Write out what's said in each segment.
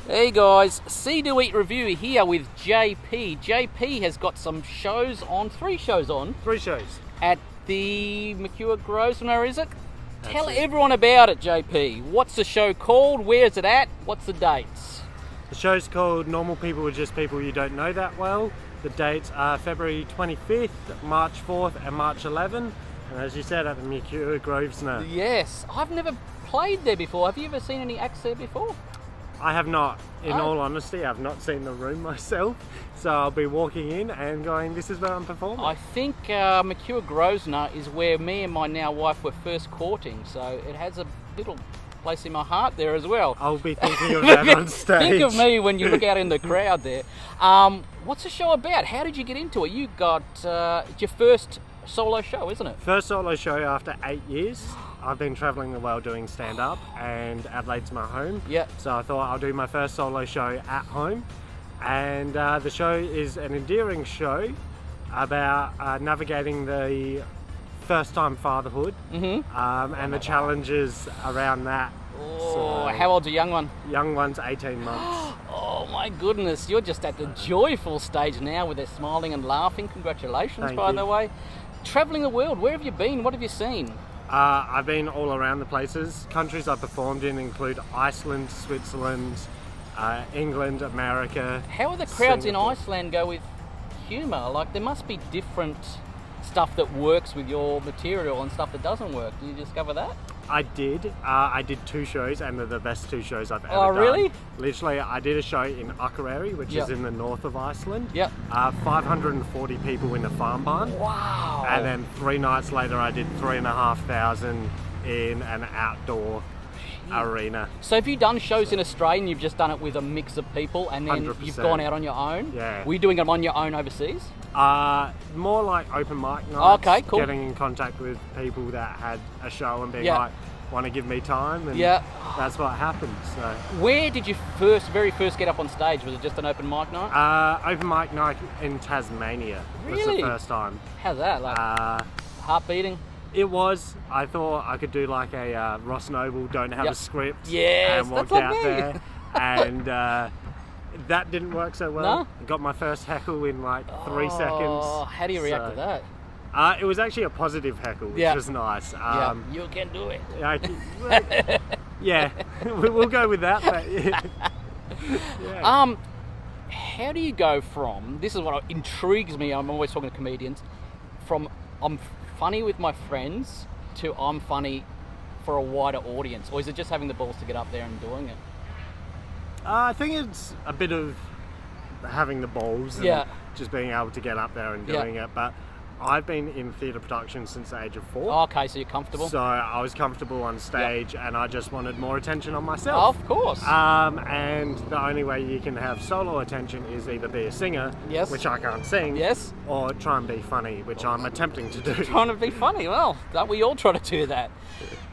Hey guys, Seedoeatreview here with JP. JP has got some shows on, three shows at the Mercure Grosvenor, is it? Tell everyone about it, JP. What's the show called? Where's it at? What's the dates? The show's called Normal People with Just People You Don't Know That Well. The dates are February 25th, March 4th and March 11th. And as you said, at the Mercure Grosvenor. Yes, I've never played there before. Have you ever seen any acts there before? I have not. In all honesty, I've not seen the room myself. So I'll be walking in and going, this is where I'm performing. I think Mercure Grosvenor is where me and my now wife were first courting. So it has a little place in my heart there as well. I'll be thinking of that on stage. Think of me when you look out in the crowd there. What's the show about? How did you get into it? You got it's your first solo show, isn't it? First solo show after 8 years. I've been travelling the world doing stand-up, and Adelaide's my home. Yep. So I thought I'll do my first solo show at home. And the show is an endearing show about navigating the first-time fatherhood and the challenges around that. Oh, how old's your young one? Young one's 18 months. Oh my goodness, you're just at the joyful stage now where they're smiling and laughing. Congratulations, Thank by you. the way. Travelling the world, where have you been? What have you seen? I've been all around the places. Countries I've performed in include Iceland, Switzerland, England, America. How are the crowds in Singapore. Iceland go with humour? Like, there must be different stuff that works with your material and stuff that doesn't work. Did you discover that? I did. I did 2 shows, and they're the best 2 shows I've ever done. Oh, really? Literally, I did a show in Mackay, which Yep. is in the north of Iceland. Yep. 540 people in a farm barn. Wow. And then 3 nights later, I did 3,500 in an outdoor arena. So have you done shows in Australia and you've just done it with a mix of people and then 100%. you've gone out on your own? Yeah. Were you doing them on your own overseas? More like open mic nights. Okay, cool. Getting in contact with people that had a show and being Yeah. like, want to give me time? And Yeah. that's what happened. So. Where did you very first get up on stage? Was it just an open mic night? Open mic night in Tasmania was Really? the first time. How's that? Like heart beating? It was. I thought I could do like a Ross Noble, don't have Yep. a script, Yes, and walk that's like out me. there. And that didn't work so well. No? I got my first heckle in like 3 Oh, seconds. how do you react to that? It was actually a positive heckle, which Yeah. was nice. Yeah, you can do it. Yeah, we'll go with that. But yeah. How do you go from, this is what intrigues me, I'm always talking to comedians, from I'm funny with my friends to I'm funny for a wider audience? Or is it just having the balls to get up there and doing it? I think it's a bit of having the balls and Yeah. just being able to get up there and Yeah. doing it. But I've been in theatre production since the age of 4. Oh, okay, so you're comfortable? So I was comfortable on stage and I just wanted more attention on myself. Of course. And the only way you can have solo attention is either be a singer, Yes. which I can't sing, Yes. or try and be funny, which I'm attempting to do. Trying to be funny. Well, don't we all try to do that?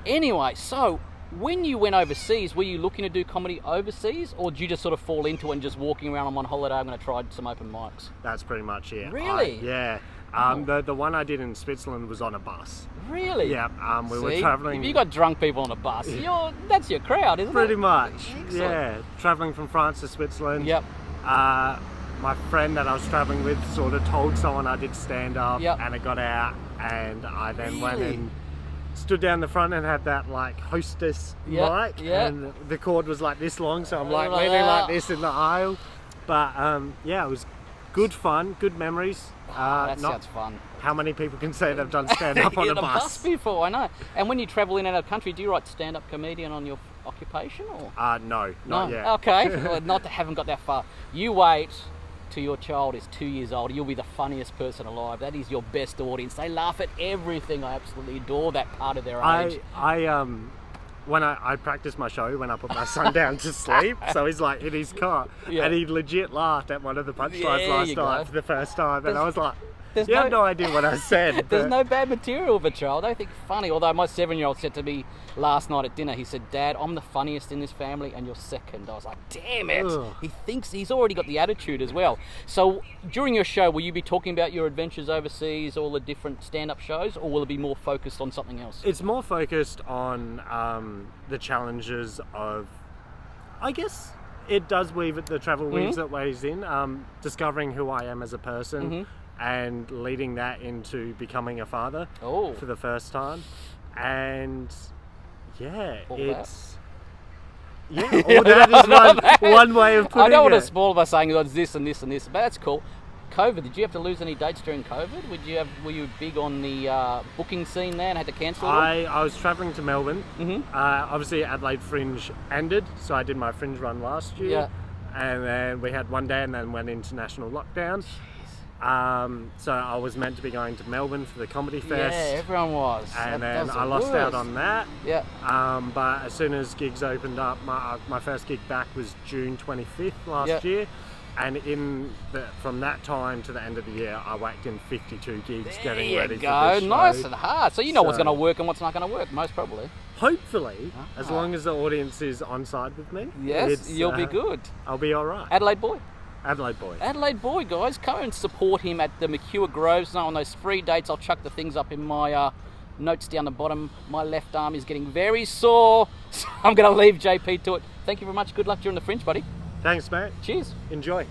Anyway, so when you went overseas, were you looking to do comedy overseas, or did you just sort of fall into it and just walking around on holiday, I'm going to try some open mics? That's pretty much it. Really? Yeah. The one I did in Switzerland was on a bus. Really? Yeah, we were See? travelling. If you got drunk people on a bus, that's your crowd, isn't Pretty it? much, Excellent. yeah. Travelling from France to Switzerland. Yep. My friend that I was travelling with sort of told someone I did stand up, Yep. and it got out, and I then went Really? and stood down the front and had that like hostess Yep, mic, yep. and the cord was like this long, so I'm like Like leaning that. like this in the aisle. But yeah, it was good fun, good memories. That Not sounds fun. how many people can say they've done stand up on a bus? before, I know. And when you travel in and out of the country, do you write stand-up comedian on your occupation, or? No, not yet. Okay, well, haven't got that far. You wait till your child is 2 years old. You'll be the funniest person alive. That is your best audience. They laugh at everything. I absolutely adore that part of their age. When I practiced my show, when I put my son down to sleep, so he's like in his cot, Yeah. and he legit laughed at one of the punchlines There last you night go. for the first time, and I was like, there's you no- have no idea what I said. There's but no bad material of a child. I think funny. Although my 7-year-old said to me last night at dinner, he said, "Dad, I'm the funniest in this family, and you're second." I was like, "Damn it!" Ugh. He thinks he's already got the attitude as well. So during your show, will you be talking about your adventures overseas, all the different stand-up shows, or will it be more focused on something else? It's more focused on the challenges of, I guess, It does weave it. The travel weaves it ways in. Discovering who I am as a person and leading that into becoming a father for the first time. And yeah, All it's... Yeah, all that is one way of putting it. I don't want to spoil by saying it's this and this and this, but that's cool. COVID, did you have to lose any dates during COVID? Were you big on the booking scene there and had to cancel them? I was travelling to Melbourne. Obviously, Adelaide Fringe ended, so I did my Fringe run last year. Yeah. And then we had one day and then went into national lockdown. So I was meant to be going to Melbourne for the Comedy Fest. Yeah, everyone was. And then I lost out on that. Yeah. But as soon as gigs opened up, my first gig back was June 25th last year. And from that time to the end of the year, I whacked in 52 gigs getting ready for this show. Nice and hard. So you know what's going to work and what's not going to work, most probably. Hopefully, as long as the audience is on side with me. Yes, you'll be good. I'll be all right. Adelaide boy. Adelaide boy. Adelaide boy, guys. Go and support him at the Mercure Grosvenor on those free dates. I'll chuck the things up in my notes down the bottom. My left arm is getting very sore, so I'm going to leave JP to it. Thank you very much. Good luck during the Fringe, buddy. Thanks, mate. Cheers. Enjoy.